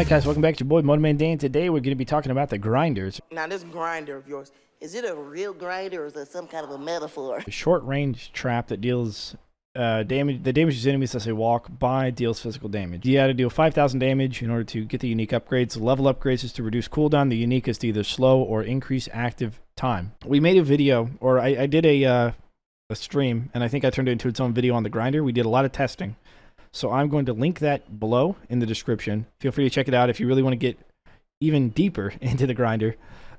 Alright guys, welcome back to your boy Motorman Dan. Today we're going to be talking about the grinders. Now this grinder of yours, is it a real grinder or is it some kind of a metaphor? A short range trap that deals damage. The damages enemies as they walk by, deals physical damage. You got to deal 5,000 damage in order to get the unique upgrades. The level upgrades is to reduce cooldown. The unique is to either slow or increase active time. We made a video, or I did a stream, and I think I turned it into its own video on the grinder. We did a lot of testing. So I'm going to link that below in the description. Feel free to check it out if you really want to get even deeper into the grinder.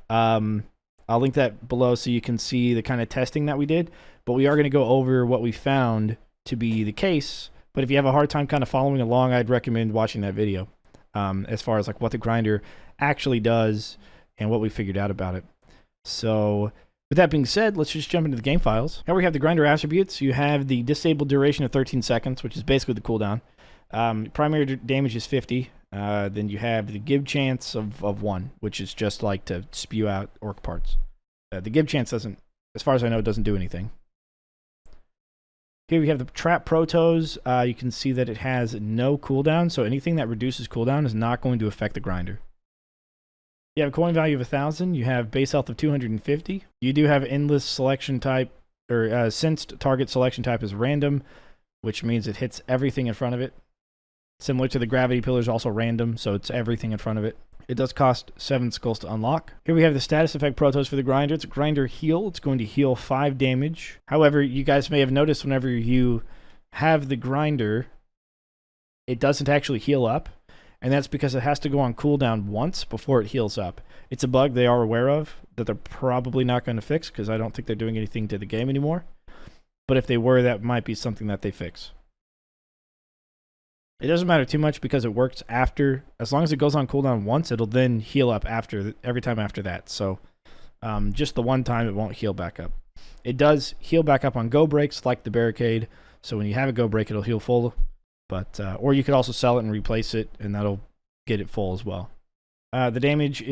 I'll link that below so you can see the kind of testing that we did. But we are going to go over what we found to be the case. But if you have a hard time kind of following along, I'd recommend watching that video as far as like what the grinder actually does and what we figured out about it. So with that being said, let's just jump into the game files. Here we have the grinder attributes. You have the disabled duration of 13 seconds, which is basically the cooldown. Primary damage is 50. Then you have the give chance of 1, which is just like to spew out orc parts. The give chance doesn't, as far as I know, doesn't do anything. Here we have the trap protos. You can see that it has no cooldown, so anything that reduces cooldown is not going to affect the grinder. You have a coin value of 1,000. You have base health of 250. You do have endless selection type, or sensed target selection type is random, which means it hits everything in front of it. Similar to the gravity pillars, also random, so it's everything in front of it. It does cost 7 skulls to unlock. Here we have the status effect protos for the grinder. It's a grinder heal. It's going to heal 5 damage. However, you guys may have noticed whenever you have the grinder, it doesn't actually heal up. And that's because it has to go on cooldown once before it heals up. It's a bug they are aware of that they're probably not going to fix because I don't think they're doing anything to the game anymore. But if they were, that might be something that they fix. It doesn't matter too much because it works after. As long as it goes on cooldown once, it'll then heal up after every time after that. So just the one time, it won't heal back up. It does heal back up on go breaks like the barricade. So when you have a go break, it'll heal full. But or you could also sell it and replace it, and that'll get it full as well. The damage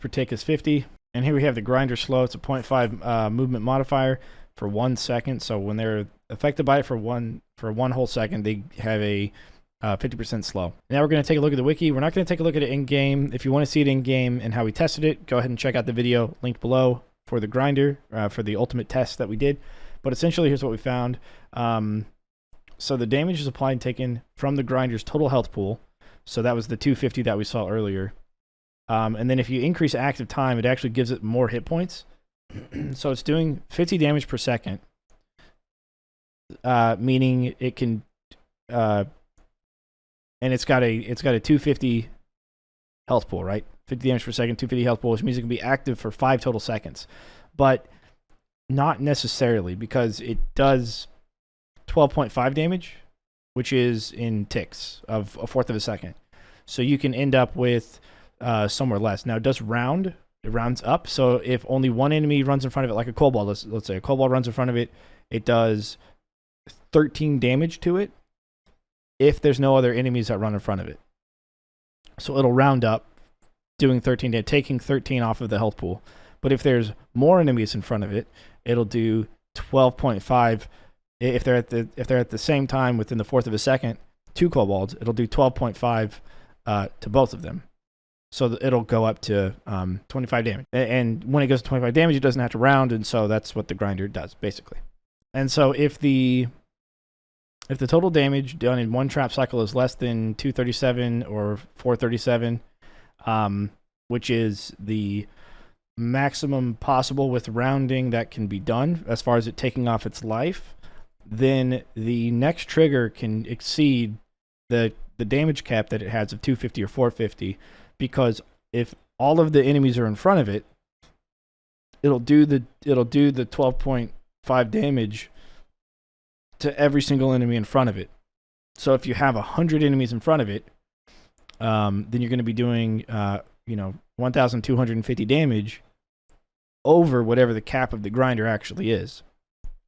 per tick is 50. And here we have the grinder slow. It's a 0.5 movement modifier for 1 second. So when they're affected by it for one whole second, they have a 50% slow. Now we're going to take a look at the wiki. We're not going to take a look at it in-game. If you want to see it in-game and how we tested it, go ahead and check out the video linked below for the grinder, for the ultimate test that we did. But essentially, here's what we found. So the damage is applied and taken from the grinder's total health pool. So that was the 250 that we saw earlier. And then if you increase active time, it actually gives it more hit points. So it's doing 50 damage per second, meaning it can, and it's got a 250 health pool, right? 50 damage per second, 250 health pool, which means it can be active for 5 total seconds. But not necessarily, because it does 12.5 damage, which is in ticks of 1/4 of a second. So you can end up with somewhere less. Now it does round. It rounds up. So if only one enemy runs in front of it, like a kobold, let's say a kobold runs in front of it, it does 13 damage to it if there's no other enemies that run in front of it. So it'll round up, doing 13 damage, taking 13 off of the health pool. But if there's more enemies in front of it, it'll do 12.5. If they're at the same time within the 1/4 of a second, 2 kobolds, it'll do 12.5 to both of them. So it'll go up to 25 damage. And when it goes to 25 damage, it doesn't have to round, and so that's what the grinder does, basically. And so if the total damage done in one trap cycle is less than 237 or 437, which is the maximum possible with rounding that can be done as far as it taking off its life, then the next trigger can exceed the damage cap that it has of 250 or 450, because if all of the enemies are in front of it, it'll do the 12.5 damage to every single enemy in front of it. So if you have 100 enemies in front of it, then you're going to be doing 1,250 damage over whatever the cap of the grinder actually is.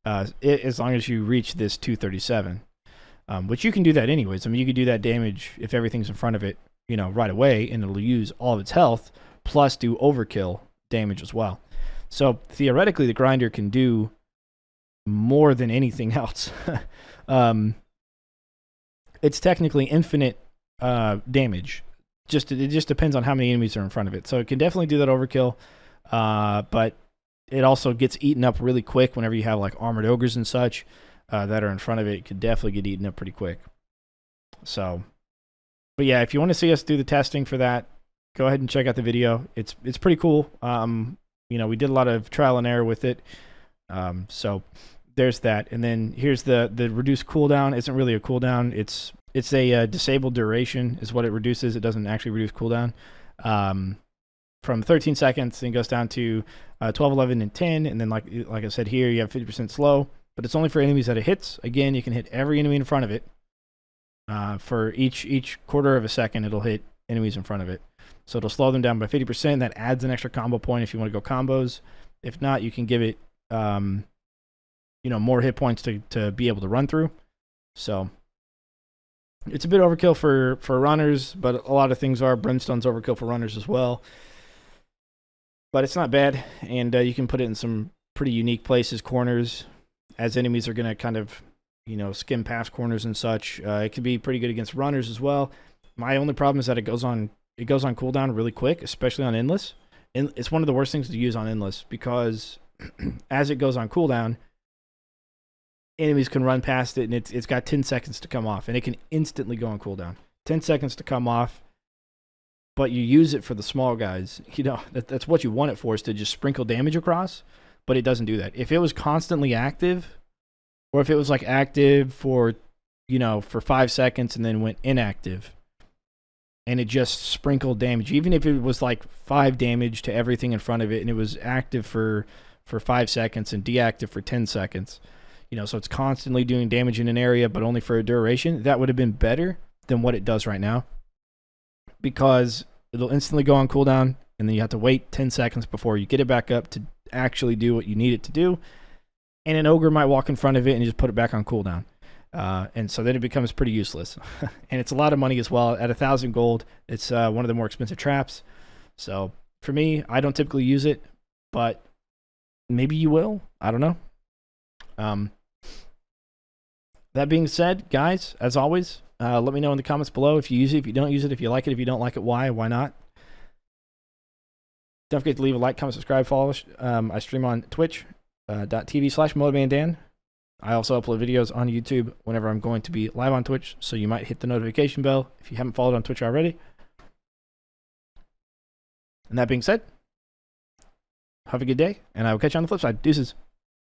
As long as you reach this 237, which you can do that anyways. I mean, you could do that damage if everything's in front of it, right away, and it'll use all of its health, plus do overkill damage as well. So theoretically, the grinder can do more than anything else. It's technically infinite damage. it just depends on how many enemies are in front of it. So it can definitely do that overkill, but it also gets eaten up really quick whenever you have like armored ogres and such that are in front of it. It could definitely get eaten up pretty quick. So, but yeah, if you want to see us do the testing for that, go ahead and check out the video. It's pretty cool. You know, we did a lot of trial and error with it. So there's that. And then here's the reduced cooldown. Isn't really a cooldown. It's a disabled duration is what it reduces. It doesn't actually reduce cooldown. From 13 seconds, and goes down to 12, 11, and 10. And then like I said here, you have 50% slow, but it's only for enemies that it hits. Again, you can hit every enemy in front of it. For each quarter of a second, it'll hit enemies in front of it. So it'll slow them down by 50%. That adds an extra combo point if you want to go combos. If not, you can give it, you know, more hit points to be able to run through. So it's a bit overkill for runners, but a lot of things are. Brimstone's overkill for runners as well. But it's not bad, and you can put it in some pretty unique places, corners, as enemies are going to kind of, you know, skim past corners and such. It can be pretty good against runners as well. My only problem is that it goes on cooldown really quick, especially on endless. And it's one of the worst things to use on endless because as it goes on cooldown, enemies can run past it, and it's got 10 seconds to come off, and it can instantly go on cooldown. 10 seconds to come off, but you use it for the small guys. You know, that's what you want it for, is to just sprinkle damage across, but it doesn't do that. If it was constantly active, or if it was like active for, you know, for 5 seconds and then went inactive, and it just sprinkled damage, even if it was like 5 damage to everything in front of it, and it was active for 5 seconds and deactive for 10 seconds, you know, so it's constantly doing damage in an area, but only for a duration, that would have been better than what it does right now, because it'll instantly go on cooldown, and then you have to wait 10 seconds before you get it back up to actually do what you need it to do, and an ogre might walk in front of it and just put it back on cooldown. And so then it becomes pretty useless. And it's a lot of money as well. At 1,000 gold, it's one of the more expensive traps. So for me, I don't typically use it, but maybe you will. I don't know. That being said, guys, as always, let me know in the comments below if you use it, if you don't use it, if you like it, if you don't like it, why not. Don't forget to leave a like, comment, subscribe, follow us. I stream on twitch.tv/MotomanDan. I also upload videos on YouTube whenever I'm going to be live on Twitch, so you might hit the notification bell if you haven't followed on Twitch already. And that being said, have a good day, and I will catch you on the flip side. Deuces.